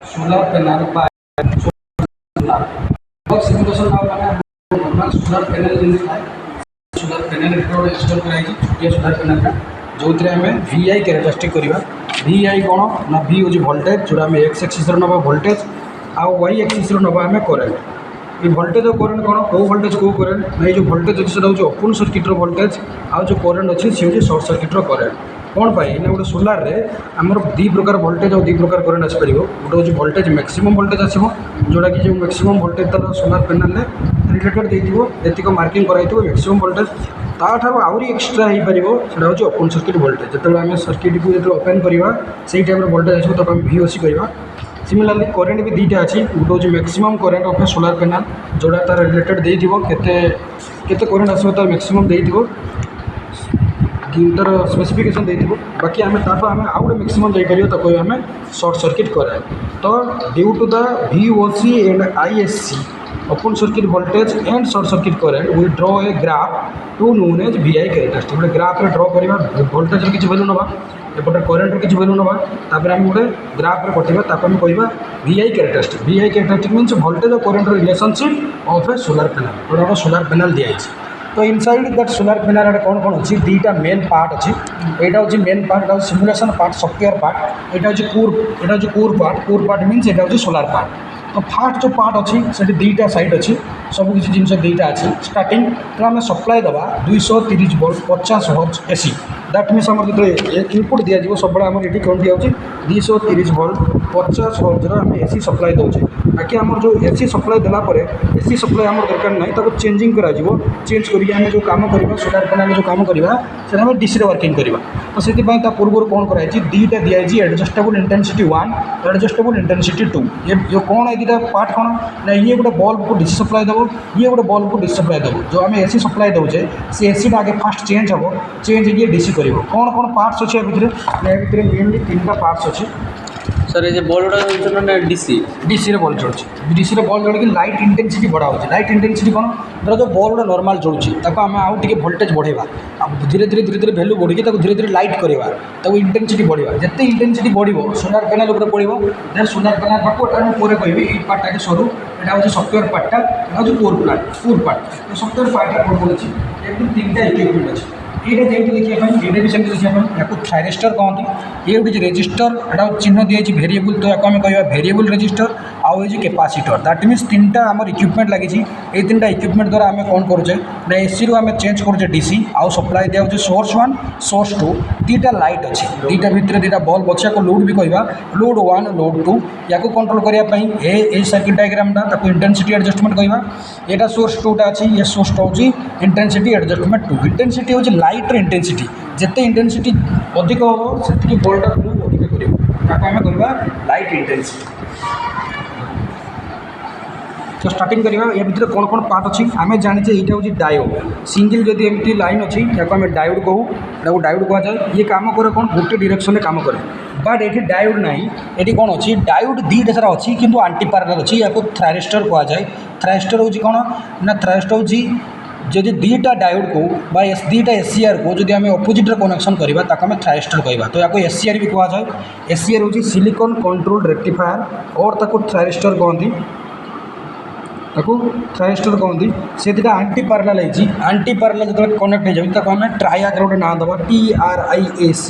solar panel by solar simulation normal solar panel जमी था solar panel install कराई छोटिया सोलर पैनल जो आम VI कैरेक्टरिस्टिक करवा VI कौन ना V हूँ वोल्टेज जो आम एक्स एक्सिस नवा वोल्टेज आउ Y एक्सिस नवा आम करेन्ट ये वोल्टेज और करेन्ट कौन कौ वोल्टेज कौ करेन्ट ना ये जो वोल्टेज अच्छे से ओपन सर्किट वोल्टेज आउ जो करेन्ट अच्छे सी हूँ शॉर्ट सर्किट करेन्ट कौन पाई ना गोटे सोलार रे आमर दी प्रकार वोल्टेज और दी प्रकार करेन्ट आसपर गोटे हूँ वोल्टेज मैक्सिमम वोल्टेज आसो जोटा कि जो मैक्सिमम वोल्टेज तार सोलार पैनल रिलेटेड देती मार्किंग कराई मैक्सिमम वोल्टेज ताठार आहरी एक्सट्रा हो पार से हूँ ओपन सर्किट वोल्टेज जो आम सर्किट को जो ओपन करवा से टाइम वोल्टेज आसो तक आम VOC करवा सिमिलारली करेन्ट भी दुईटा अच्छी गोटे हूँ maximum current of solar panel जोड़ा तार रिलेटेड केते करेन्ट आसो तार मैक्सिमम तार स्पेसिफिकेशन बाकी आम आम आउ गोटे मैक्सिमम जापर आम शॉर्ट सर्किट कराए तो due to the VOC and ISC open circuit voltage and short circuit current we draw a graph to known as VI characteristic गोटे ग्राफ ड्रॉ करवा वोल्टेज किसी वैल्यू नवा एपटे करेन्ट किसी वैल्यू नवा तापर आम गोटे ग्राफ कटा तापर कहवा VI कैरेक्टरिस्टिक मीन्स वोल्टेज और current relationship of A solar panel गोटे सोलार पैनल दिखाई तो इनसाइड दैट सोलार पैनल कौन कौन अच्छी दुईटा मेन पार्ट अच्छी यहाँ हूँ मेन पार्ट यहाँ सिमुलेशन पार्ट सॉफ्टवेयर पार्ट यहाँ हूँ कोर पार्ट मीन्स यहाँ हूँ सोलार पार्ट तो फास्ट जो पार्ट अच्छी से दुईटा साइड अच्छी सब किसी जिन दुईटा अच्छी स्टार्टिंग तो आम सप्लाई देवा 230 volt 50 hertz AC that means आम जो इनपुट दिज्व सब आम ये कौन दिया 230 वोल्ट 50 हर्ट्ज आम AC सप्लाई दौचे बाकी आम जो AC सप्लाई देलापर AC सप्लाई आम दरकार ना चेंजिंग करा चेंज करें जो कम करवा सोलार पैनल जो कम करवा से आम DC वर्किंग करवा तो से पूर्व कौन कराई दुईटा दिखाई एडजस्टेबल इंटेंसिटी 1 एडजस्टेबल इंटेंसिटी 2 ये कौन है दुटा पार्ट कौन ना ये गोटे बल्ब को DC सप्लाई देव ये गोटे बल्ब को DC सप्लाई देव जो आम AC सप्लाई दौचे से AC आगे फास्ट चेंज हम चेंज हो DC कर कौन कौन पार्ट्स अच्छे भितर मेनली 3टा पार्ट्स अच्छे सर ये बल्ब ना DC रे बल्ब जलुची DC रे बल्ब जल लाइट इंटेंसिटी बढ़ा हो लाइट इंटेंसिटी कौन धर जो बल्ब नॉर्मल जलुची आम आउ टे वोल्टेज बढ़ेगा धीरे धीरे वैल्यू बढ़ी धीरे धीरे लाइट करवा इंटेंसिटी बढ़ा जिते इंटेंसिटी बढ़ो सोलार पैनल पड़ो देन सोलार पैनल पार्ट कह पार्टा के सरू यहाँ हूँ सफ्टवेयर पार्टा हूँ कोर पार्ट सफ्टवेयर पार्ट कौन कौन अच्छी 3टा इक्विपमेंट अच्छी ये देखिए ये भी सेमती देखिए या थायरिस्टर कहते ये गोटे रेजिस्टर यहाँ चिन्ह दिखाई भेरिएबल तो या आम कह भेरिएबल रेजिस्टर आउ ये कैपेसिटर दैट मीन्स 3टा आम इक्विपमेंट लगी ये 3टा इक्विपमेंट द्वारा आम कौन करुचे ना AC आम चेंज करुचे DC आउ सप्लाई दिया सोर्स 1 सोर्स 2 2टा लाइट अच्छी दुईटा भितर 2टा बल्ब अच्छे या लोड भी कहवा लोड 1 लोड 2 या कंट्रोल करने ये सर्किट डायग्रामटा इंटेंसिटी एडजस्टमेंट कहवा यहाँ सोर्स 2टा अच्छी ये सोर्स 2 हूँ इंटेंसिटी एडजस्टमेंट 2 इंटेंसिटी हूँ लाइट इंटेंसिटी जिते इंटेंसिटी अधिक हम से बल्टा अधिक करवा लाइट इंटेंसिटी तो स्टार्टिंग करवा या भितर कौन कौन पार्ट अच्छी आम जाने यहाँ हूँ डायोड सिंगल जब एमती लाइन अच्छी या आम डायोड कहूँ डायोड कहुए ये कम करे कौन गोटे डायरेक्शन में कम करे बट ये डायोड ना ये कौन अच्छी डायोड दुईटा सारा अच्छी किंतु आंटी पैरेलल अच्छी या थायरिस्टर कहुए थायरिस्टर हूँ कौन ना थायरिस्टर हूँ जदि दुईटा डायोड को दुईटा SCR को जब आम अपोजिट कनेक्शन करवा आम थायरिस्टर कहवा तो या SCR भी कहुए SCR हूँ सिलिकॉन कंट्रोल रेक्टिफायर और थायरिस्टर कहती थायरिस्टर कहती से दुटा आंटी पैरेलल आंटी पैरेलल जो कनेक्ट हो आम ट्रायाक गोटे ना दबा TRIAC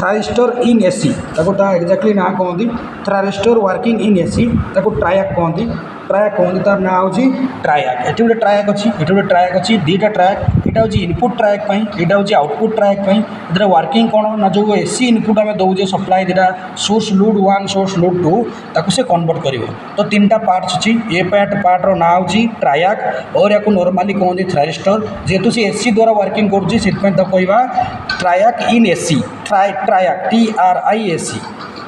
थायरिस्टर इन AC एक्जाक्टली ना कहती थायरिस्टर वर्किंग इन AC ट्रायाक कहती तार ना हूँ ट्रायाक ये गोटे ट्रायाक अच्छी ये गोटे ट्रायाक अच्छी दुईटा ट्रायाक यहाँ हूँ इनपुट ट्रायाक यहाँ हूँ आउटपुट ट्रायाक इधर वर्किंग कौन ना जो AC इनपुट आम दौजे सप्लाई दुटा सोर्स लोड 1 सोर्स लोड 2 ताकू से कन्वर्ट कर तो 3टा पार्ट्स अच्छी ये पार्टर ना हूँ ट्रायाक और या नॉर्मली कहते थायरिस्टर जेहेतु से AC द्वारा वर्किंग करा ट्रायाक इन AC ट्रायाक TRIAC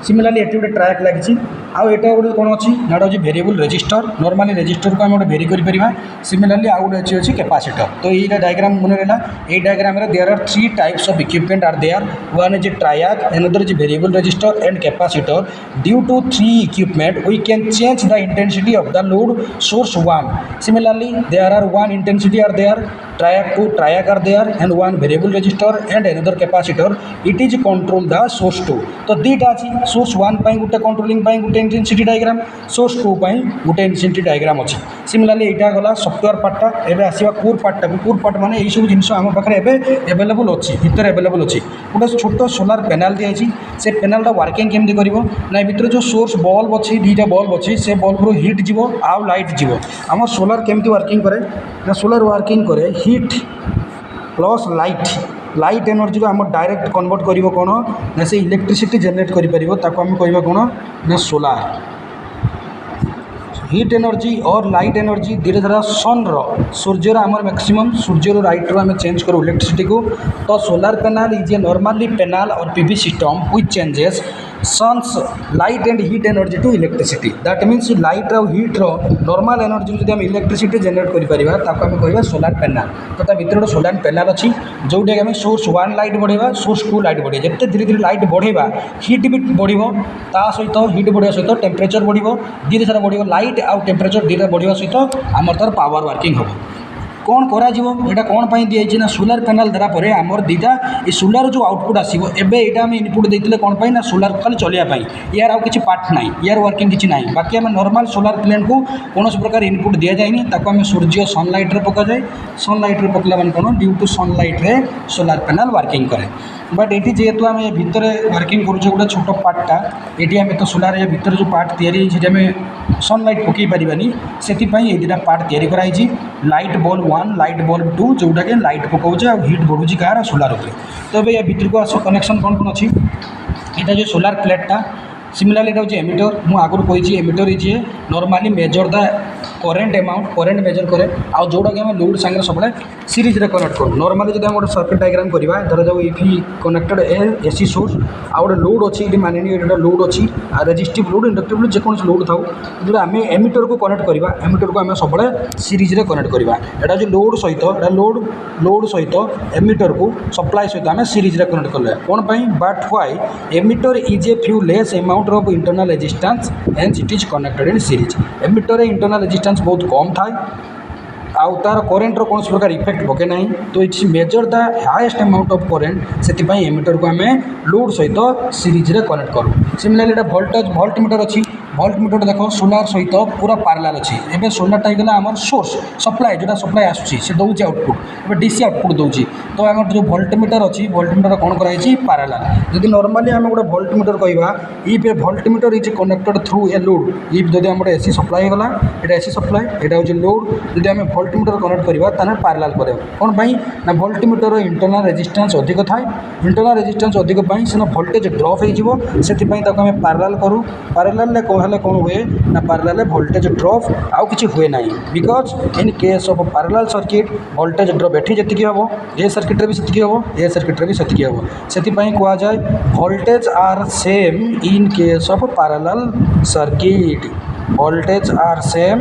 सिमिलारली ये गोटे ट्रायाक लगी आउ एटा गोटे कौन अच्छी ना हूँ भेरिएबल रेजिस्टर नॉर्मली रेजिस्टर को आम गोटे भेरी कर सिमिलारली आउ गोटे अच्छी कैपेसिटर तो ये डायग्राम मन रहा ये diagram there are 3 types of equipment are there one is triac another is variable resistor and capacitor due to 3 equipment we can change the intensity of the load source 1 similarly there are 1 intensity are there triac are there and 1 variable resistor and another capacitor it is control the source 2 तो दुईटा अच्छी source 1 गोटे controlling गोटे गोटे intensity diagram source 2 गोटे intensity diagram अच्छी सिमिलारली यहाँ गला सफ्टवेयर पार्टा एवं आसवा कोर पार्टा कोर पार्ट माने यही सब जिन आम पाखे एवेलेबल अच्छी भितर एवेलेबल अच्छी गोटे छोट सोलार पैनल दिखाई से पैनलटा वर्किंग केमती कर ना भितर जो सोर्स बल्ब अच्छी दुईटा बल्ब अच्छी से बल्ब रू हिट जीव आउ लाइट जीव आम सोलार केमती वर्किंग करे ना सोलार वर्किंग करे हिट प्लस लाइट एनर्जी आम डायरेक्ट कन्वर्ट कर कौन ना से इलेक्ट्रिसिटी जनरेट कर कौन ना सोलार हीट एनर्जी और लाइट एनर्जी धीरे धीरे सन सूर्यर आमर मैक्सिमम सूर्यर लाइट रू आम चेंज करूँ इलेक्ट्रिसिटी को तो solar panel is a normally panel और PV system which changes suns light and heat energy to electricity that means light रो हीट रो नॉर्मल एनर्जी जब आम इलेक्ट्रिसिटी जनरेट कर सोलार पैनल तो ता भीतर गोटे सोलार पैनल अच्छी जोटा आम सोर्स 1 लाइट बढ़ेगा सोर्स 2 लाइट बढ़े जिते धीरे धीरे लाइट बढ़ेगा हीट भी बढ़ो ता सहित हीट बढ़ा सहित टेम्परेचर बढ़ो धीरे धीरे बढ़ो लाइट आउ टेम्परेचर धीरे बढ़ा सहित आम तार पावर वर्किंग हम कौन करा यहाँ कौन पर दिखाई ना सोलार पैनल देला पर आमर दीटा ये सोलार जो आउटपुट आसो एवं आम इनपुट देते कौन पर ना सोलार खाली चलिए यार आउ किसी पार्ट ना यार वर्किंग किसी ना बाकी आम नॉर्मल सोलार प्लेन को कौन प्रकार इनपुट दि जाए आम सूर्य सनलाइट रे पका जाए सनलाइट रे पकला मैंने कौन ड्यू टू सनलाइट रे सोलार पैनल वर्किंग करे बट ये जेहेतु आम भितर वर्किंग करुचे गोटे छोट पार्टा ये आम तो सोलार या भितर जो पार्ट तैयारी आम सनलाइट पकई पारानी से दुटा पार्ट या कराई लाइट बल्ब 1 लाइट बल्ब 2 जोटा कि लाइट पकाऊे आ हिट बढ़ुची कार सोलार उपर तो ये भितर को आस कनेक्शन कौन कौन अच्छी यहाँ जो सोलार प्लेटा सिमिलारली यहाँ हूँ एमिटर मुझे आगुरी कही ammeter is normally measure the current amount current measure करे आ जोटा कि लोड सांगे सब सीरीज रे कनेक्ट करूँ नॉर्मली जब गोटे सर्किट डायग्राम करवा धर जाऊ ये कनेक्टेड एसी सोर्स आ गए लोड अच्छी ये माने ये लोड अच्छी रेजिस्टिव लोड इंडक्टिव लोड जेको लोड था जो आम एमिटर को कनेक्ट करवा एमिटर को आम सब सीरीज रे कनेक्ट करवा यहाँ जो लोड सहित लोड सहित एमिटर को सप्लाई सहित आम सीरीज रे कनेक्ट कले कौन पाई but why emitter is a few less amount of internal resistance and it is connected in series emitter internal resistance बहुत कम थाए आउ तार करेन्ट कौन प्रकार इफेक्ट पके ना तो it's measure the highest amount of current से एमिटर को आम लोड सहित सीरीज रे कनेक्ट करूँ सिमिलारली यहाँ वोल्टेज वोल्ट मीटर अच्छी वोल्ट मीटर देख सोलार सहित पूरा पार्लाल अच्छी एवं सोलारटा होगा आम सोर्स सप्लाई जोटा सप्लाई आसूसी दौर आउटपुट एवं डीसी आउटपुट दूसरी तो आम जो वोल्ट मीटर अच्छी वोल्ट मीटर कौन कराई पार्लाल जब नॉर्मली आम गोटे वोल्ट मीटर कहवा if A volt meter is connected through a load if जब आम गोटे एसी सप्लाई होगा यहाँ एसी सप्लाई यहाँ हूँ लोड जब आम वोल्ट मीटर कनेक्ट करवा पार्लाल कर कौन पाई ना वोल्ट मीटर इंटरनल रेजिस्टेंस अधिक थाए इंटरनल रेजिस्टेंस अधिक सीना वोल्टेज ड्रप हो आम पार्लाल करूँ पार्लाल कौन हुए ना पार्लाल वोल्टेज ड्रप आउ किसी हुए ना because in case of parallel circuit voltage drop एठी जतिकी हम ए सर्किट भी सेतिकी हम ए सर्किट भी सेतिकी हम से कह जाए voltage are same in case of parallel circuit voltage are same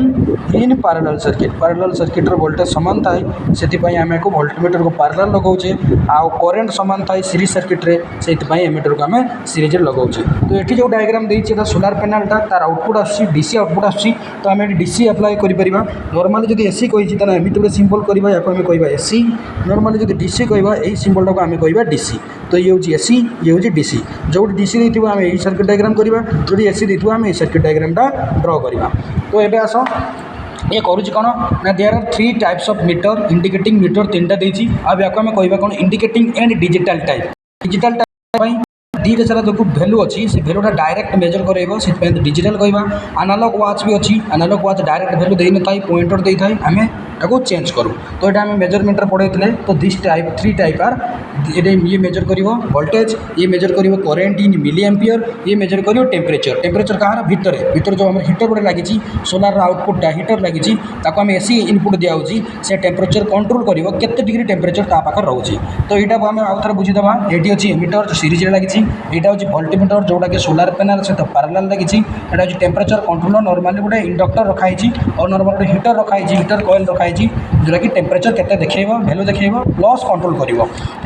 in parallel circuit voltage सामान थाए से आम को वोल्टमीटर को पार्लाल लगाऊे आउ करेन्ट सामान थाए सीरीज सर्किट रे से एमिटर को आम सीरीज लगाऊे तो ये जो डायग्राम देती सोलार पैनलटा तार आउटपुट आसी डीसी आउटपुट आसी तो आम डीसी अप्लाई कर नॉर्मली जब एसी कही एमती गोटे सिंबल करवा या आम कह एसी नॉर्मली जब डीसी कहवा यही सिंबल टाक आम कह डीसी तो ये हूँ एसी ये हूँ डीसी जो डीसी देती आम यही सर्किट डायग्राम करवा जो एसी देती आम सर्किट डायग्रामटा ड्र करवा तो ये आस ये करुँच कौन ना there are 3 types of meter indicating meter 3टा देती अब या आम कह कौन इंडिकेटिंग एंड डिजिटल टाइप दीटा सारा जो भैल्यू अच्छी से भैल्यूटा डायरेक्ट मेजर करेब से डिजिटल कहवा एनालॉग वाच भी अच्छी एनालॉग वाच डायरेक्ट भैल्यू दे न था पॉइंटर दे था आम ताको चेंज करूँ तो यहाँ आम मेजरमेंट पढ़े तो दिस टाइप 3 टाइप आर ये मेजर कर वोल्टेज ये मेजर कर करेन्ट इन मिली एम्पियर ये मेजर कर टेम्परेचर कहाँ भितर जो आम हीटर गोटे लगी सोलार आउटपुटा हीटर लगी आम एसी इनपुट दिखाऊँगी से टेम्परेचर कंट्रोल कर केते डिग्री टेम्परेचर ता पाखे रोचे तो यहाँ आम आउ थे बुझीदे ये अच्छी एमिटर सीरीज लगी यहाँ हूँ वोल्टमीटर जोटा कि सोलार पैनल सहित पार्लाल लगी यहाँ हूँ टेम्परेचर कंट्रोलर नॉर्मली गोटे इंडक्टर रखाई और नॉर्मल गोटे हीटर रखाई हीटर कॉइल रखाई जोटा कि टेम्परेचर केते देखा भैल्यू देखा प्लस कंट्रोल कर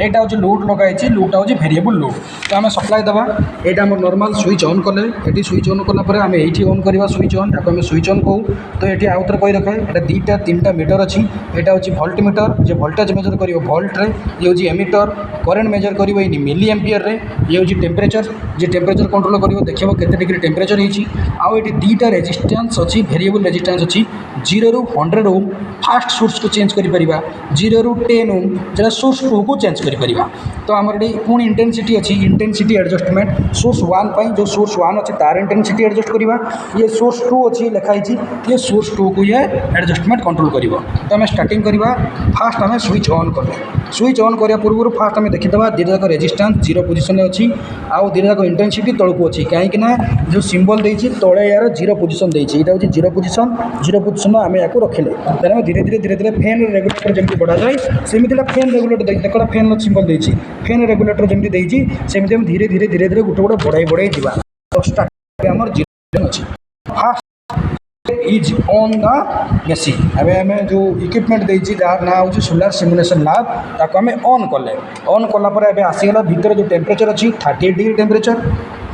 यहाँ हूँ लोड लगाई लोडटा हूँ भेरिएबल लोड तो आम सप्लाई देवा यहाँ आम नॉर्मल स्विच ऑन कले ये स्विच ऑन कलापर आम ये ऑन करवा स्विच ऑन या आम स्विच ऑन कहूँ तो ये आउ थे कही रखे यहाँ 2टा 3टा मीटर अच्छी यहाँ हूँ वोल्ट मीटर जो वोल्टेज मेजर कर वोल्ट रे ये हूँ एमिटर करेन्ट मेजर कर मिली एम्पियर रे ये हूँ टेम्परेचर जे टेम्परेचर कंट्रोल कर देखो केते डिग्री टेम्परेचर होती आउ ये दुईटा रेजिस्टेंस अच्छी भेरिएबल रेजिस्टेंस अच्छी 0 ରୁ 100 ओम फास्ट सोर्स को चेंज कर 0 ରୁ 10 ओम जो सोर्स 2 को चेंज कर तो आम ये पुणी इंटेंसिटी अच्छी इंटेंसिटी एडजस्टमेंट सोर्स 1 जो सोर्स 1 अच्छी तार इंटेंसिटी एडजस्ट करवा ये सोर्स 2 अच्छी लिखाई ये सोर्स 2 को ये एडजस्टमेंट कंट्रोल कर तो आम स्टार्टिंग करवा फास्ट आम स्विच ऑन कर स्विच ऑन करने पूर्व फास्ट आम देखीदा दुईटा रेजिस्टेंस 0 पोजिशन अच्छी आउ दुईटा इंटेंसिटी तौक अच्छी कहीं जो सिंबल देती तले यार 0 पोजिशन देती यहाँ हूँ 0 पोजिशन आम या रखिले तेना धीरे धीरे फैन रेगुलेटर जमी बढ़ा जाए सेमती फैन रेगुलेटर देखा फैन सिंबल देती फैन रेगुलेटर जमी देती सेमती धीरे धीरे गोटे गोटे बढ़ाई बढ़ाई जावा तो स्टार्ट आम 0 अच्छी fast is on the machine अबे आम जो इक्विपमेंट देती जार ना हूँ सोलार सिमुलेशन लैब ताको आम ऑन कले ऑन कलापर एवं आसीगला भितर जो टेम्परेचर अच्छी 38 डिग्री टेम्परेचर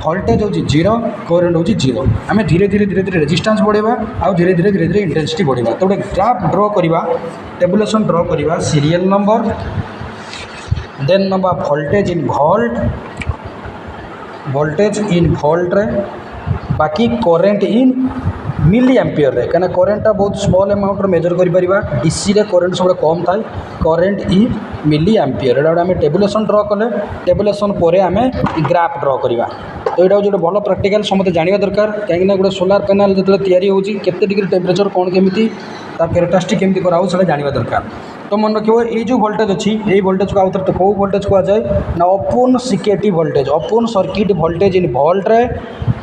वोल्टेज हूँ 0 करेन्ट हूँ 0 आम धीरे धीरे रेजिस्टेंस बढ़ेगा आउ धीरे धीरे इंटेंसिटी बढ़ेगा तो गोटे ग्राफ ड्र करवा टेबुलेशन ड्र करवा serial number then number voltage in volt रे बाकी करेन्ट इन मिली एम्पियर रे कहीं करेन्टा बहुत स्मॉल अमाउंट मेजर कर डीसी रे करेन्ट सब कम थाए करेन्ट इन मिली एम्पियर एटा आम टेबुलेशन ड्र कले टेबुलेशन पर आम ग्राफ ड्र करवा तो यहाँ जो भल प्रैक्टिकल समस्त जानवा दरकार कहीं गोटे सोलार पैनल जो तैयारी होती केते डिग्री टेम्परेचर कौन केमी कैरेक्टरिस्टिक केमती कराऊ से जानवा दरकार तो मन रखिए ये जो वोल्टेज अच्छी ये वोल्टेज को आउे तो कौ वोल्टेज कहुए ना open security voltage open circuit voltage in volt रे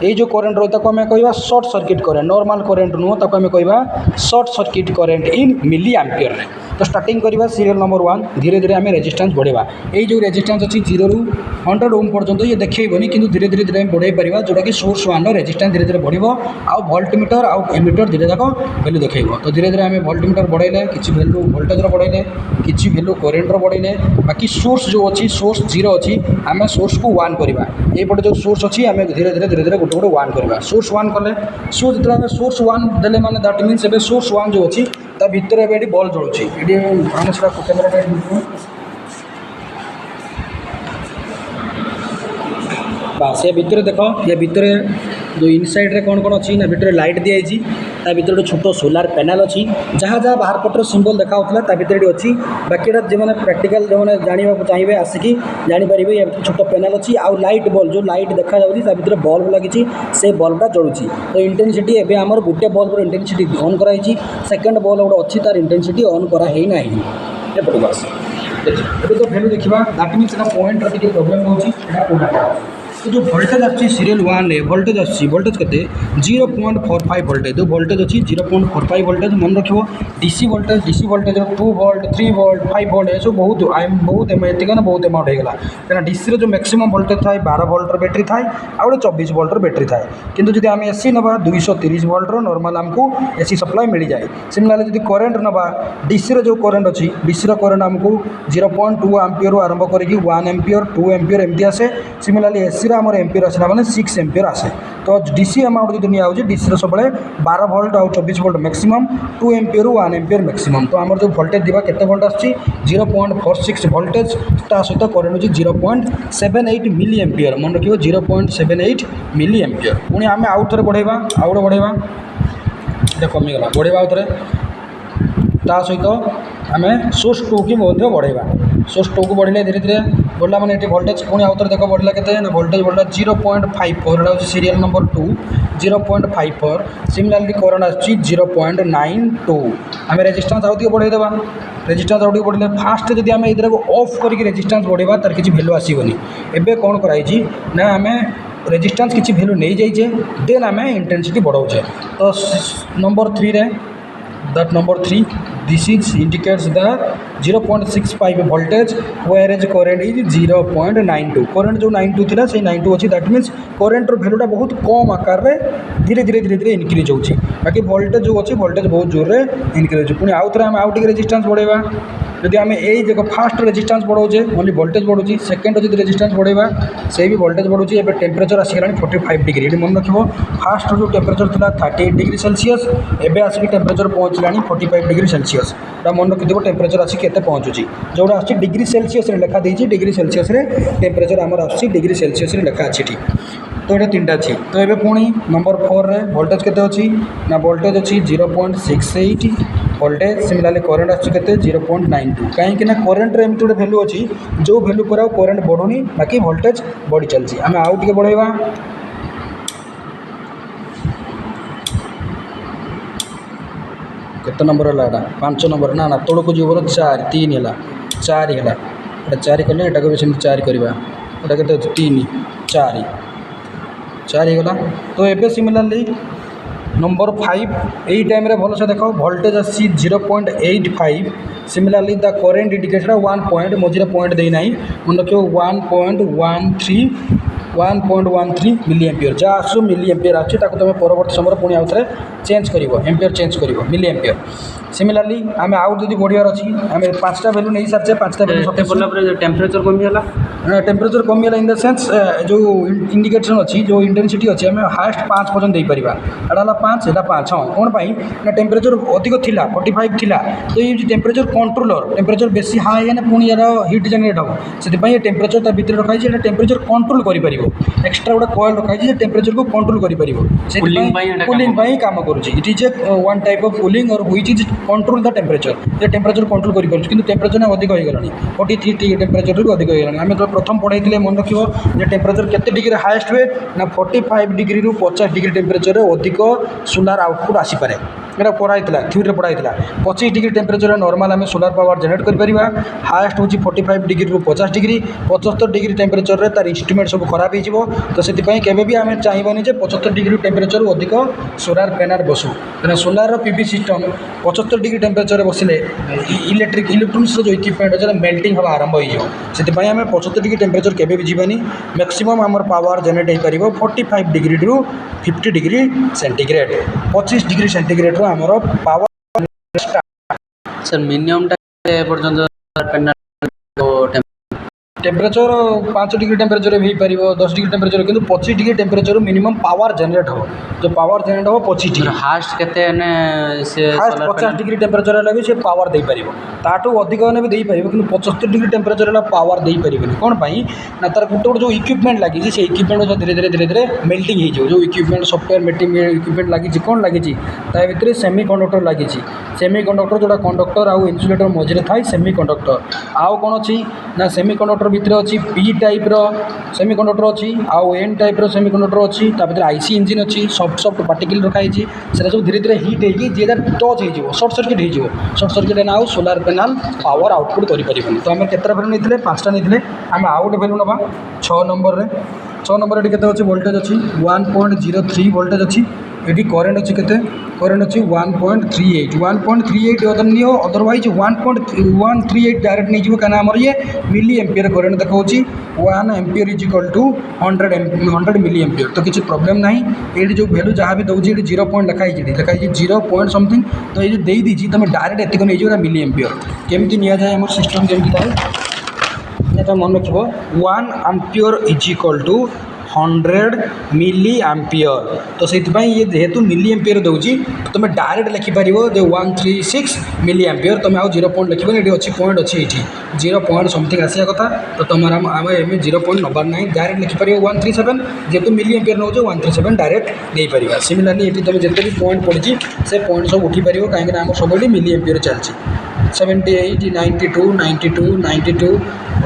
ये जो करेन्ट रही है आम कह short circuit current normal current नुह ताको आम कह short circuit current in milliampere रे तो स्टार्टिंग करवा सीरियल नंबर 1 धीरे धीरे आम रेजिस्टेंस बढ़ेगा ये जो रेजिस्टेंस अच्छी 0 ରୁ 100 ओम पर्यंत ये देखनी कि धीरे धीरे बढ़े पार जोटा कि सोर्स 1 रेजिस्टेंस धीरे धीरे बढ़ो आउ वोल्टमीटर आउ एमीटर धीरे जाक भैल्यू देखेब तो धीरे धीरे आम वोल्टमीटर बढ़ेले कि भैल्यू वोल्टेजर बढ़ेले कि भैल्यू करेन्टर बढ़ेले बाकी सोर्स जो अच्छी सोर्स 0 अच्छी आम सोर्स को 1 करवा ये जो सोर्स अच्छी आम धीरे धीरे गोटे गोटे 1 करवा सोर्स 1 कले सोर्स जो सोर्स 1 देले माने दैट मीन्स ए सोर्स 1 जो अच्छी ता भितर ये बल्ब जलुची ये आम से कैमेरा बास ये भितर देख ये भितर जो इनसाइड रे कौन कौन अच्छी ना भितर लाइट दिखाई ता भितर गोटे छोट सोलार पैनल अच्छी जहाँ जहाँ बाहर पटर सिंबल देखा ता भितर ये अच्छी बाकी जो मैंने प्रैक्टिकल जो मैंने जानवा चाहिए आसिकी जानीपर ये छोट पैनल अच्छी आउ लाइट बल्ब जो लाइट देखा भितर बल्ब लगी से बल्बटा जलुची तो इंटेंसिटी एवं आमर गोटे बल्बर इंटेंसिटी ऑन कराई सेकेंड बल्ब गोटे अच्छी तार इंटेंसिटी ऑन कराई ना एपट बस ये तो भैल्यू देखा दैट मीन्स पॉइंट रे प्रोब्लेम हो तो जो वोल्टेज आसी सीरियल 1 रे वोल्टेज आसी वोल्टेज केते 0.45 वोल्टेज जो वोल्टेज अच्छी 0.45 वोल्टेज मन रखियो DC voltage 2 volt 3 volt 5 volt ये सब बहुत एत बहुत अमाउंट होगा क्या डीसी रो जो मैक्सिमम वोल्टेज थाए 12 वोल्टर बैटेरी थाए आ 24 वोल्टर बैटेरी थाए किंतु जब आम एसी नवा 230 वोल्टर नॉर्मल आमको एसी सप्लाई मिल जाए सिमिलरली जब करेन्ट नवा डीसी जो करेन्ट अच्छी डीसी करेन्ट आमको 0.2 एम्पियर आरंभ करके 1 एम्पियर 2 एम्पियर एमती आसे सिमिलरली एसी आमर एम्पियर आसला मैंने 6 एम्पियर आसे तो डीसी अमाउंट जो निया डीसी सब 12 वोल्ट और 24 volt maximum 2 ampere 1 ampere maximum तो आमर जो वोल्टेज दिवा केते वोल्ट आछि 0.46 वोल्टेज ता सहित करेन्ट होछि 0.78 मिली एम्पियर मन रखियो 0.78 मिली एम्पियर पुणी आम आउ थे बढ़ेगा आउ गए बढ़ेगा ये कमीगला बढ़ेगा आउ थे ता सहित आम सोर्स 2 की बढ़ेगा सोर्स 2 को बढ़े धीरे धीरे बढ़ला मैंने ये वोल्टेज पुणी आउ थे देख बढ़ला के वोल्टेज बढ़ला 0.54 एटा सीरियल नंबर 2 0.54 सिमिलरली करेन्ट आछि 0.92 आम रेजिस्टेंस आउ बढ़ेदेवा रेजिस्टेंस आउ बढ़े फास्ट जब आम ये ऑफ करके रेजिस्टेंस बढ़ेगा तार किसी भैल्यू आसबनी एबे कौन कराई ना आम रेजिस्टेंस किसी भैल्यू नहीं जाइए देन आम इंटेंसिटी बढ़ाऊे तो नंबर 3 रे that number 3 this is indicates the 0.65 voltage whereas current is 0.92 current जो 92 थिला से 92 अच्छी दैट मीन्स करेन्ट भैल्यूटा बहुत कम आकार रे धीरे धीरे इनक्रीज होची बाकी वोल्टेज जो अच्छी वोल्टेज बहुत जोर रे इनक्रीज पुणी आउ थे आम आउ टे रेजिस्टेंस बढ़ेगा जदि आम यही देख फास्ट रेजिस्टेंस बढ़ाऊे ओनली वोल्टेज बढ़ुची सेकेंड जो रेजिस्टेंस बढ़ेगा से भी वोल्टेज बढ़ुची एवं टेम्परेचर आसीगला 45 डिग्री ये मन रखिए फास्ट जो टेम्परेचर था 38 डिग्री सेल्सियस एवं आसिक टेम्परेचर पहुँचला 45 डिग्री सेल्सियस सेल्सियस मन रखिए टेम्परेचर आसी केते पहुँचुची जोड़ा आसी डिग्री सेल्सियस लिखा देती डिग्री सेल्सियस टेम्परेचर आमर आसी डिग्री सेल्सियस लिखा अच्छी तो ये 3टा अच्छी तो ये पुणी नंबर 4 रे वोल्टेज केते अच्छी ना वोल्टेज अच्छी 0.68 वोल्टेज सिमिलारली करेन्ट आते 0.92 कहीं करेन्ट एमती गोटे भैल्यू अच्छी जो भैल्यू पर करेन्ट बढ़ुनी बाकी वोल्टेज बढ़ी चलती आम आउ टे बढ़ेगा केते नंबर है 5 नंबर ना ना तौक जीव 4 3 है 4 है 4 कले यहाँ भी सेम 4 करवा यहाँ के 3 4 4 होगा तो ये सिमिलारली नंबर 5 यही टाइम रे भल से देख वोल्टेज आसी 0.85 सिमिलारली द करेन्ट इंडिकेटर 1 पॉइंट मझे पॉइंट देना मन रखिए 1.13 मिली एम्पियर जहाँ आसू मिली एम्पियर आसूँ तुम परवर्त समय पुणी आउ थे चेंज कर एम्पियर चेंज कर मिली एम्पियर सिमिलारली आम आउ जब बढ़ियार अच्छी आम 5टा भैल्यू नहीं सारी 5टा भैल्यू टेम्परेचर कमीगला टेम्परेचर कमीगला इन द सेन्स जो इंडिकेशन अच्छी जो इंटेंसिटी अच्छी आम हाएस्ट 5 पर्यटन देपर एटा 5 एटा 5 हाँ कौन ना टेम्परेचर अधिक थी 45 थिला तो ये टेम्परेचर कंट्रोलर टेम्परेचर बेसी हाई है पुणी यार हिट जेनेट हम से टेम्परेचर भितर रखाई टेम्परेचर कंट्रोल कर एक्सट्रा गोटे कॉइल रखाई टेम्परेचर को कंट्रोल कर कूलिंग काम करुँच it is a one type of cooling और which is control the temperature temperature control कर टेम्परेचर ना अधिक हो गलानी 43 टेम्परेचर भी अधिक हो गलानी आम जो प्रथम पढ़ाई मन रखिए टेम्परेचर केते डिग्री हाएस्ट हुए ना 45 डिग्री रु 50 डिग्री टेम्परेचर अधिक सोलार आउटपुट आसीपे यहाँ पढ़ाई थ्योरी पढ़ाई 25 डिग्री टेम्परेचर नॉर्मल आम सोलार पावर जेनेट कर हाएस्ट हूँ 45 डिग्री रु 50 डिग्री 75 डिग्री टेम्परेचर रे तार इंस्ट्रूमेंट सब खराब हो तो से भी आम चाहिए 75 डिग्री टेम्परेचर अधिक सोलार पैनल बसू कहीं solar PV system 75 degree temperature बसिले इलेक्ट्रोनिक्स जो इक्विपमेंट अच्छे मेल्टिंग हवा आरंभ हो आम 75 डिग्री टेम्परेचर केवे भी जीवानी मैक्सिमम आमर पावर जेनेट हो पार 45 डिग्री रु 50 डिग्री सेंटीग्रेड 25 डिग्री सेंटीग्रेड आमर पावर सर मिनिमम पर्यटन टेम्परेचर 5 डिग्री टेम्परेचर भी पार 10 डिग्री टेम्परेचर कि 25 degree temperature minimum power generate हो जो पावर जेनेट हो 25 डिग्री हास्ट के हास्ट 50 डिग्री टेम्परेचर है भी से पावर दे पार ताठू अधिक भी दे पार कि 75 डिग्री टेम्परेचर है पावर दे पारे कौन ना तार गोटे गोटे जो इक्विपमेंट लगी से इक्विपमेंट धीरे धीरे मेल्टिंग हो जो इक्विपमेंट सफ्टवेयर मेल्टिंग इक्विपमेंट लगी कौन लगी भितर सेमी कंडक्टर लगी सेमी कंडक्टर जोड़ा कंडक्टर आउ इन्सुलेटर मझे थाए सेमी कंडक्टर आउ कौन अच्छी ना सेमी कंडक्टर भितर अच्छी पी टाइप सेमी कंडक्टर अच्छी आउ एन टाइप सेमी कंडक्टर अच्छी भितर आईसी इंजिन अच्छी सफ्ट सफ्ट पार्टिकल रखाई से सब धीरे धीरे हिट होगी जी टच हो सर्ट सर्किट हो आउ सोलार पैनल पावर आउटपुट करें तो आम केतटा भैल्यू नहीं 5टा नहीं आम आउ गोटे भैल्यू ना 6 नंबर रे 6 नंबर ये अच्छे वोल्टेज अच्छी 1.03 वोल्टेज अच्छी ये करेन्ट अच्छी केते करेन्ट अच्छी 1.38 अदर नहीं अदरवाइज 1.138 डायरेक्ट नहीं जीव कहीं आमर ये मिली एम्पियर करेन्ट देखा 1 ampere is equal to 100 milliampere तो किसी प्रॉब्लम ना ये जो वैल्यू जहाँ भी दूसरी 0 पॉइंट लिखाई 0 पॉइंट समथिंग तो ये जो दे दीजिए तुम डायरेक्ट एतिक नहीं जाए मिली एम्पियर केमती नि जाए आम सिस्टम केमती थाए तो मन रख 1 ampere is equal to 100 milliampere तो से ये जेहेतु मिली एम्पियर दूसरी तुम डायरेक्ट लिखिपर जो 136 मिली एम्पियर तुम आउ 0 पॉइंट लिखे ये अच्छी पॉइंट अच्छी ये 0 पॉइंट समथिंग आसा कथा तो तुम आम 0 पॉइंट नबार ना डायरेक्ट लिखिपर 137 जेहेतु मिली एम्पियर नौ 137 डायरेक्ट नहीं पार सिमिलारली ये तुम जिते भी पॉइंट पड़ी से पॉइंट सब उठी पार कहीं आम सब मिली एम्पियर चलती 78 92 92 92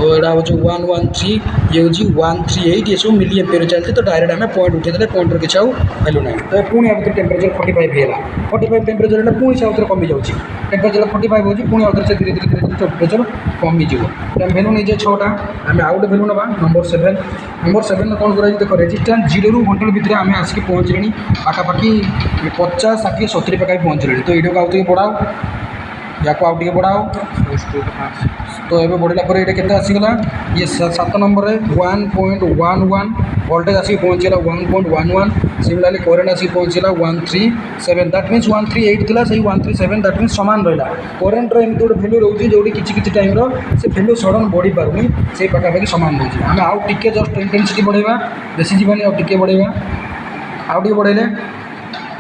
और यहाँ हूँ 113 ये हूँ 138 ये सब मिली एम्पियर चलती तो डायरेक्ट आम पॉइंट उठे पॉइंटर किसी आउ वैल्यू ना तो पुणी आगे टेम्परेचर 45 है 45 टेम्परेचर है पुणी से आउे कमी जाऊँगी टेम्परेचर 45 हो पुणी आउे से धीरे धीरे टेम्परेचर कमी जाव तो वैल्यू नहीं जाए 6टा आम आउ गए वैल्यू ना नंबर 7 कौन कर देख रेजिस्टेंस 0 ରୁ 100 भितर आम आसिक पहुँचले पाखापाखि 50 60 70 पाखा पहुँचले तो ये आउ बढ़ाओ या आउ टे बढ़ाओ तो ये बढ़ला पर ये केते आसीगला ये 7 नंबर रे 1.11 वोल्टेज आसिक पहुँचला 1.11 सिमिलारली करेन्ट आसिक पहुँचला 137 दैट मीन्स 138 थिला से 137 दैट मीन्स समान रहा करेन्ट रो एमती गोटे भैल्यू रोचे जो किसी टाइम से भैल्यू सडन बढ़ी पारुनी से पाखापाखि समान रोचे आम आउ टिके जस्ट इंटेंसिटी बढ़ेगा बेसी जीवानी आउ टिके बढ़ेगा आउ टिके बढ़ेले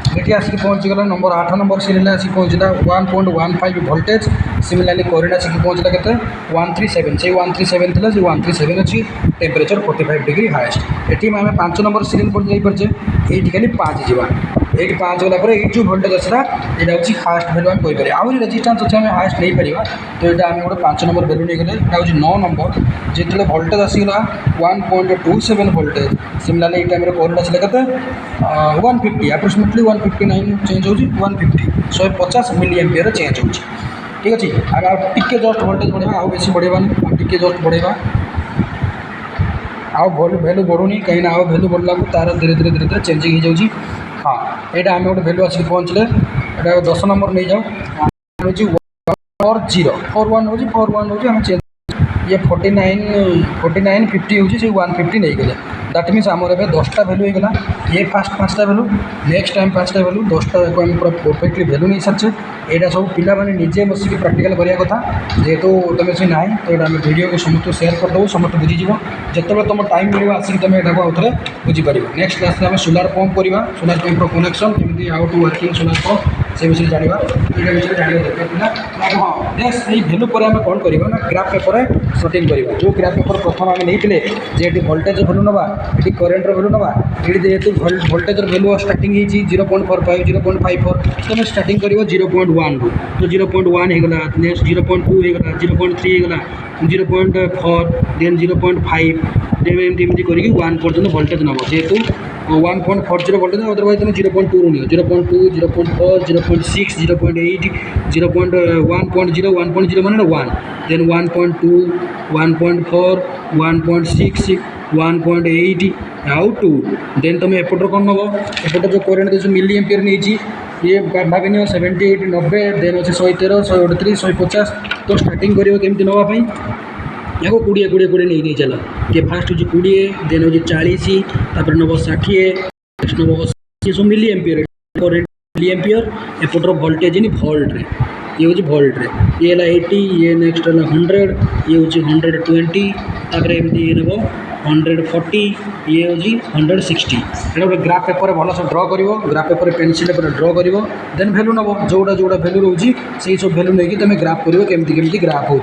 ये आसिक पहुँचीगला नंबर 8 नंबर सीरियल आसिक पहुँचला 1.15 वोल्टेज सिमिलारली करेन्ट आसिक पहुँचला के 137 से 137 थी से 137 अच्छी टेम्परेचर 45 डिग्री हाएस्ट ये आम 5 नंबर सीरियल पर जापे ये खाली 5 जावा ये 5 गला ये जो भोल्टेज आसला यहाँ हूँ फास्ट भैल्यू आम कहीपर आहरी रेजिस्टेंस अच्छे आम हाएस्ट नहीं पार तो यहाँ आम गोटे 5 नंबर भैल्यू नहीं गले यहाँ हूँ 9 नंबर जो भोल्टेज आसगला 1.27 वोल्टेज सिमिलारली ये टाइम करेन्ट आसला के 150 अप्रोक्सीमेटली 159 चेंज हो 150 150 मिली एम्पियर चेंज हो ठीक अच्छे आम टिके जस्ट वोल्टेज बढ़ेगा आउ बेसी बढ़ेबानी टिके जस्ट बढ़ेगा आउ भैल्यू बढ़ुनी कहीं आउ भैल्यू बढ़ला तार धीरे धीरे धीरे धीरे चेंजिंग हो जाऊँगी हाँ यहाँ आम गोटे भैल्यू आसिक पहुँचले यहाँ 10 नंबर नहीं जाओ हूँ 41 हूँ आम चेंज ये 49 50 हूँ से 150 नहीं गले दैट मीन्स आमर ए 10टा भैल्यू होगा ये फास्ट 5टा भैल्यू नेक्स्ट टाइम 5टा भैल्यू 10टा को आम पूरा परफेक्टली भैल्यू नहीं सारे यहाँ सब पिला माने निजे बसिक प्रैक्टिकल करिया कथा जेहेतु तुम से ना तो ये वीडियो को समस्त शेयर करदेव समस्त बुझीज जिते तुम टाइम मिले आसिक तुम यहाँ आउ थे बुझीपर नेक्स्ट क्लास में सोलार पंप करवा सोलार पंपर कनेक्शन केमी how to working solar pump से विषय जाना ये विषय जानने दरकार हाँ नेक्स्ट ये भैल्यू पर आम कौन करवा ना ग्राफ पेपर सेटिंग करवा जो ग्राफ पेपर प्रथम आम नहीं ये भोल्टेज भैल्यू नवा ये करेन्टर भैल्यू नवा ये जेहतु भोल्टेज भैल्यू स्टार्टिंग 0.45 0.54 तुम स्टार्टिंग कर 0.1 तो 0.1 होगा नेक्स्ट 0.2 होगा 0.3 होगा 0.4 देन 0.5 देन एमती करके 1 पर्यटन भोल्टेज नब जेहेतु 1.40 वोल्टेज अदरवाइज तुम 0.2 रू 0.2 0.4 0.6 0.8 0.1.0 1.0 माने 1 देन 1.2 1.4 1.6 1.8 आउ 2 देन तुम एपटर कौन नब एपटर जो करेन्ट जो मिली एम्पियर नहीं ये भाग 78 90 देन अच्छे 113 138 150 तो स्टार्टिंग करमती नापी या 20 20 20 नहीं चल कि फास्ट हूँ 20 देन हूँ 40 तापर नब 60 नेक्स्ट नब 80 सब milliampere current milliampere after voltage in volt रे ये हूँ वोल्ट रे ये है 80 ये नेक्स्ट है 100 ये हूँ 120 तापर एमती ये नब 140 ये हूँ 160 ये गोटे ग्राफ पेपर भल से ड्र कर ग्राफ पेपर पेनसिल ड्र कर देन भैल्यू नब जोड़ा जोड़ा भैल्यू रोचे से सब भैल्यू नहीं तुम ग्राफ कर केमती ग्राफ हो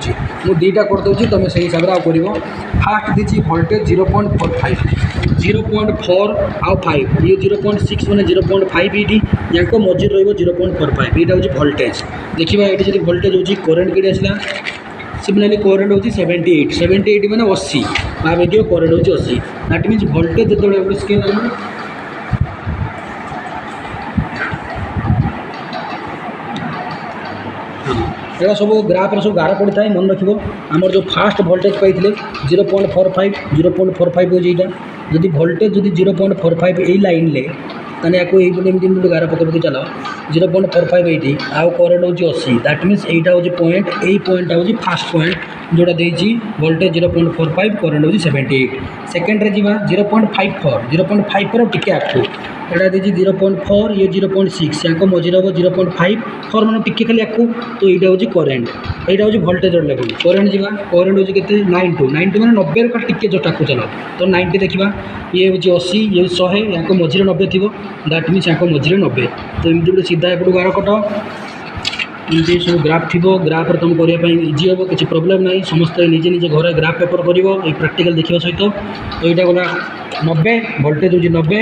दुईटा करदे तुम से हिसाब से कर फास्ट दीजिए वोल्टेज 0.45 0.4 आउ 5 ये 0.6 मैंने 0.5 ये या मझे रो 0.45 यहाँ हूँ वोल्टेज देखा ये वोल्टेज हूँ करेन्ट के आसला सिमिलरली करेन्ट हूँ 78 मैंने 80 भाई करेन्ट हूँ 80 दैट मीन्स वोल्टेज जो स्केल यहाँ सब ग्राफ सब गार पड़ता है मन रखिए आमर जो फास्ट वोल्टेज पाई 0.45 0.45 हो जाइए जदि वोल्टेज जदि 0.45 यही लाइन ले ताने आपको यही गार पकड़ चलो 0.45 ये आउ करेन्ट हूँ 80 दैट मीन्स यहाँ हूँ पॉइंट यही पॉइंटा हूँ फास्ट पॉइंट जोड़ा देती वोल्टेज 0.45 करेन्ट हूँ 78 सेकेंड रे जा 0.54 टिके आगू यहाँ देती 0.4 ये 0.6 या मझे हम 0.54 मैंने टिके खाली आगू तो यहाँ हूँ करेन्ट यहाँ हूँ वोल्टेज लेवल करेन्ट जा करेन्ट हूँ के 92 मैंने 90 का टिके जो टाकू चलो तो 90 देखा ये हूँ 80 ये 100 या मझे 90 थी दैट मीन्स या मझे 90 तो एमती गोटे सीधा एपटू गार कटाओ एमती सब ग्राफ थी ग्राफ तुम करने इजी हम किसी प्रोब्लेम ना समस्ते निजे निजे घर ग्राफ पेपर कर प्रैक्टिकल देखा सहित तो यहाँ गला 90 वोल्टेज हूँ 90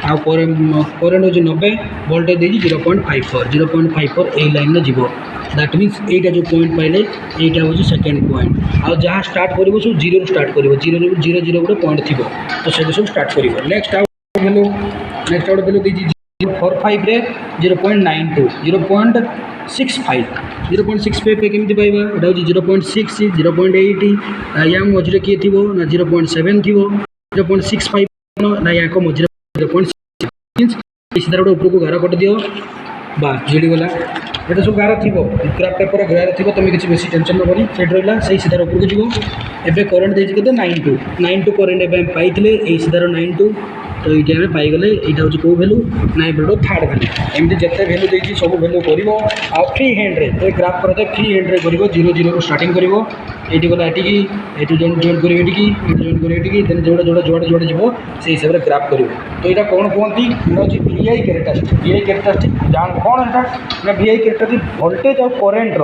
आउ करेन्ट हूँ 90 वोल्टेज देती 0.54 यही लाइन में जीव दैट मीन्स यहाँ जो पॉइंट पाइले यहाँ हूँ सेकेंड पॉइंट आ जहाँ स्टार्ट कर सब 0 स्टार्ट कर 0 0 गोटे पॉइंट थी तो से सब स्टार्ट कर नेक्स्ट आउ भैल्यू नेक्स्ट आउट भैल्यू देती 0.45 रे 0.92 0.65 0.65 पे केमती पाइबा एटा हूँ 0.6 0.8 या मझे किए थी ना 0.7 थी 0.65 ना या मझे 0.6 सीधा गोटे उपरको गार कट दियो बास जोड़ीगला ये सब गार थी ग्राफ पेपर गार थी तुम किसी बेसी टेंशन नबनी से रहा से सीधार उपरको जीव एवं करेन्ट देती 92 करेन्ट एवं पाई सीधार 92 तो ये आम पाईगले यहाँ हूँ कौ भैल्यू ना ये थार्ड भैल्यू एमती जिते भैल्यू देखिए सब भैल्यू कर फ्री हैंड्रे तो ग्राफ कर फ्री हैंड्रे कर 0 स्टार्टिंग कर ये गला ये जॉइन कर जॉइन कर जोड़ा जोड़ा जुआड़े जुआड़े जीव से हिसाब से ग्राफ कर तो यहाँ कौन कहती हूँ VI कैरेक्टरिस्टिक जान कौन है ना VI कैरेक्टरिस्टिक वोल्टेज और करेन्ट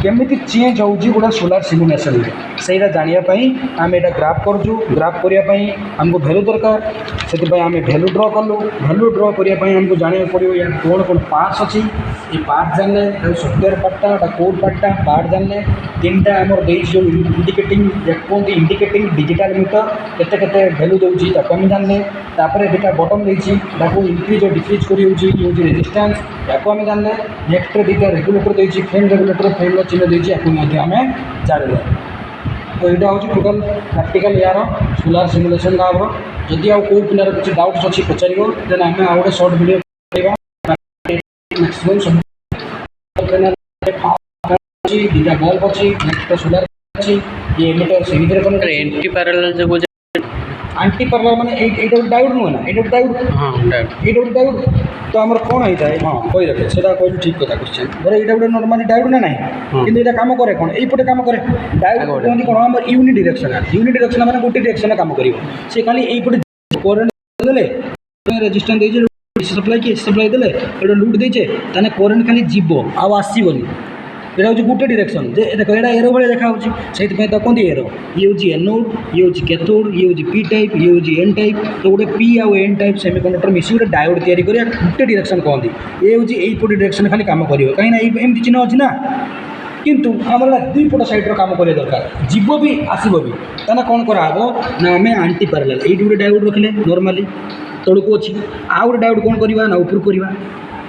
केमी चेंज होगी गोटे सोलार सिमुलेशन से जानापी आम यहाँ ग्राफ करूँ ग्राफ करने आमको भैल्यू दरकार से आम भैल्यू ड्र कलु भैल्यू ड्र करने आमको जाना पड़ो या कौन कौन पार्ट्स अच्छी ये पार्ट जानले सफ्टवेयर पार्टा कोड पार्टा पार्ट जानले तीन टा आम जो इंडिकेटिंग कहते इंडिकेटिंग डिजिटल मीटर केते भैल्यू दूसरी आम जानले दुटा बटन देती इंक्रीज और डिक्रीज कर रेजिस्टेंस या आम जानले नेक्स्ट दुटा रेगुलेटर देती फ्रेम रेगुलेटर फ्रेम चिन्ह देती आम जानले तो यहाँ हूँ टोटाल प्रैक्टिकल यार सोलार सिमुलेशन लाभ जदि आउ कौ पिलार किसी डाउट्स अच्छी पचार देन आम आउ गोटे सर्ट वीडियो मैक्सिमम सब दुटा बल्ब अच्छी नेक्स्ट सोलार अच्छी ये emitter series connect anti parallel जो आंटी पैरेलल माने एटा डायोड नुहे ना एटा डायोड हाँ डायोड डायोड तो आमर कौन होता है हाँ कही रखे से कहलु ठीक कथा क्वेश्चन धर यहाँ गोटे नॉर्मली डायोड ना ना कि कम करे कौन यपटे कम करे डायोड कहते कौन आम यूनि डिरेक्शन मैंने गोटे डिरेक्शन कम कर सी खाली यपटे करेन्ट देले रेजिस्टेंस देजे सप्लाई की सप्लाई देले एटा लूट देचे ताने करेन्ट खाली जीव आउ आसबनी यहाँ हूँ गोटे डिरेक्शन देख यहाँ एरो भाई देखा से कहते एरो ये हूँ एनोड ये हूँ कैथोड ये हूँ पी टाइप ये हूँ एन टाइप तो गोटे पी आउ एन टाइप सेमीकंडक्टर मिसी गोटे डायोड तैयारी कर गोटे डिरेक्शन कहती ये हूँ यहीपटे डिरेक्शन खाली कम कर कहीं एमती चिन्ह अच्छी ना किंतु आम दुईपट सैड्र कम करें दरकार जीव भी आसब भी ताना कौन कराब ना आम आंटी पैरेलल ये गोटे डायोड रखिले नॉर्मली तौक अच्छी आउ गोटे डायोड कौन करवा ना ऊपर करवा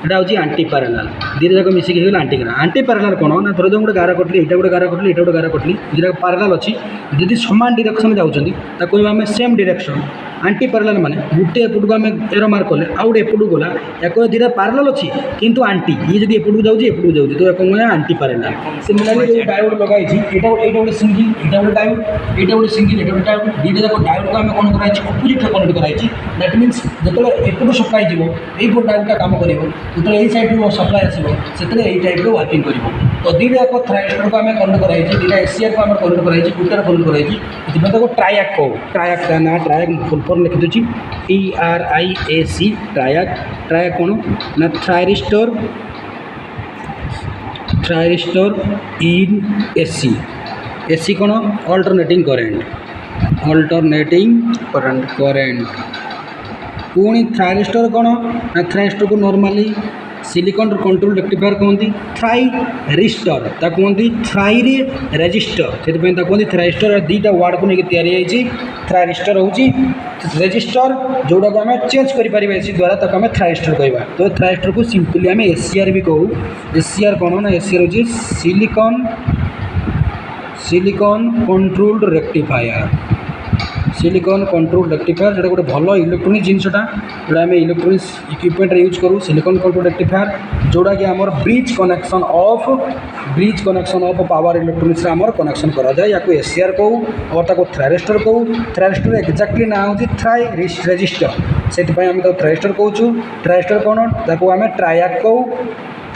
यहाँ हूँ आंटी पैरेलल दुईटा जाक मिसिक आंटी पैरेलल कौन ना थोड़ा गोटे गार कटली यहाँ गोटे गार कटली यहाँ गोटे गार कटली दुईटा पैरेलल अच्छी जदि सामान डिरेक्शन जाऊँगी आम सेम डिरेक्शन आंटी पैरेलल माने गोटे एपटू आम एरो मार्क कले आउ गोटे एपटू गला या दुईटा पैरेलल अच्छी किंतु आंटी ये जब एपटू जाऊँगी तो कौन आंटी पैरेलल सिमिलरली जो डायोड लगाई यहाँ गोटे सिंगल यहाँ गोटे डायोड यहाँ गोटे सिंगल यहाँ गोटे डायोड दुईटा जाक डायोड को आम कौन कराई अपोजिट कनेक्ट कराई दैट मीन्स जो एपटू सप्लाई जीव यही डायोडा कम कर जो यही सैड सप्लाई आसो से टाइप वर्किंग कर तो दुईटा जाक थ्राइस्टर को आम कनेक्ट कराई दुईटा एसीआर को आम कनेक्ट कराई गोटे कनेक्ट कराई ट्रायाक कहू ट्रायाक ना ट्रायाक फुल फॉर्म लिखि दूची TRIAC ट्रायाक ट्रायाक कौन ना थायरिस्टर इन AC कौन अल्टरनेटिंग करेंट पुणी थायरिस्टर कौन ना थायरिस्टर को नॉर्मली सिलिकॉन कंट्रोल रेक्टिफायर कहते थायरिस्टर कहते थाई रेजिस्टर से कहते थायरिस्टर दुईटा वार्ड को लेकिन तैयारी थायरिस्टर हूँ रेजिस्टर जोड़ा को आम चेंज कर एसी द्वारा आम थायरिस्टर कहवा तो थायरिस्टर को सिंपली आम ACR भी कहू ACR कौन ना ACR हूँ सिलिकॉन कंट्रोल्ड रेक्टिफायर जो गोटे भल इलेक्ट्रोनिक जिनसा जोड़ा आम इलेक्ट्रोनिक्स इक्विपमेंट यूज करूँ सिलिकॉन कंट्रोल रेक्टिफायर जोड़ा कि आमर bridge connection of power electronics आमर कनेक्शन करा जाए या ACR कहू और ताको थायरिस्टर कहू थायरिस्टर एक्जाक्टली ना हूँ थाई रेजिस्टर से आम थायरिस्टर कहूँ थायरिस्टर कौन ताको आम ट्रायाक कहू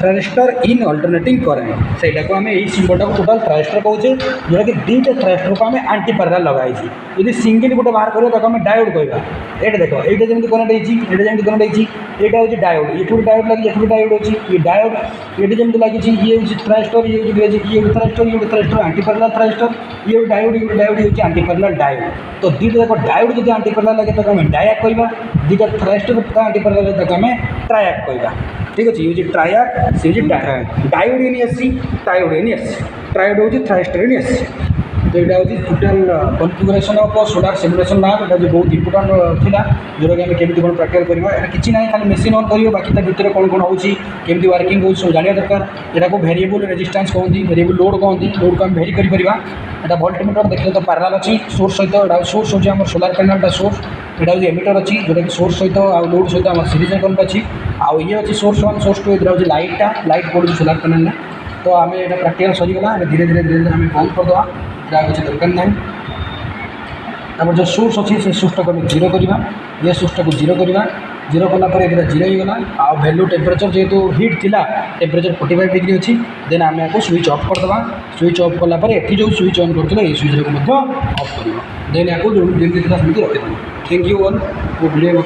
थायरिस्टर इन अल्टरनेटिंग करेंट से आम यही सिंबल को टोटाल थायरिस्टर कहूचे जोटा कि दुईटा थायरिस्टर को आम आंटी पैरेलल लगाई यदि सिंगल गोटे बाहर कर आम डायोड कहवा ये देख ये जमी कनेक्ट यहाँ हूँ डायोड ये डायोड लगी ये डायोड अच्छी ये डायोड ये जमी लगी ये हूँ थायरिस्टर ये थायरिस्टर ये थायरिस्टर आंटी पैरेलल थायरिस्टर ये डायोड ये आंटी पैरेलल डायोड तो दुईटा जाक डायोड जो आंटी पैरेलल लगे आम डायाक कहवा दुईटा थायरिस्टर आंटी पैरेलल आम ट्रायाक कहवा ठीक अच्छे ये ट्रायाक से डायोड इन AC ट्रायोड हूँ थायरिस्टर इन AC तो यहाँ हूँ total configuration of solar simulation lab यहाँ बहुत इंपोर्टेंट थिला जोटा कि आम केमी कौन प्रैक्टिकल करवा किसी ना खाली मेसीन ऑन कर बाकी भितर कौन कौन होमती वर्किंग हो सब जाना दरकार यहाँ को वेरिएबल रेजिस्टेंस कहती वेरिएबल लोड कहती लोड को आम भेरी कर वोल्टमीटर देखिए तो पैरेलल अच्छी सोर्स सहित यहाँ सोर्स हूँ आम सोलार पैनल सोर्स यहाँ हूँ एमिटर अच्छी जोटा कि सोर्स सहित आउ लोड सहित आम सीरीज कनेक्ट अच्छी आउ ये अच्छी सोर्स 1 सोर्स 2 इधर हूँ लाइट पड़ू सोलार पैनल तो आम यहाँ प्रैक्टिकल सरीगला धीरे धीरे आम बंद करदे किसी दरकार ना तापर जो सुइच अच्छी से सुइच को आम जीरो करवा ये सुइच को जीरो करवा जीरो कलापर ये जीरो हो गला आ वैल्यू टेम्परेचर जेहेतु हिट थिला टेम्परेचर 45 डिग्री अच्छी देन आम या स्विच ऑफ करदे स्विच ऑफ कलापर ये जो स्विच ऑन करते ये स्विच को ऑफ कर देन या जमी रखी थैंक यू ऑल वीडियो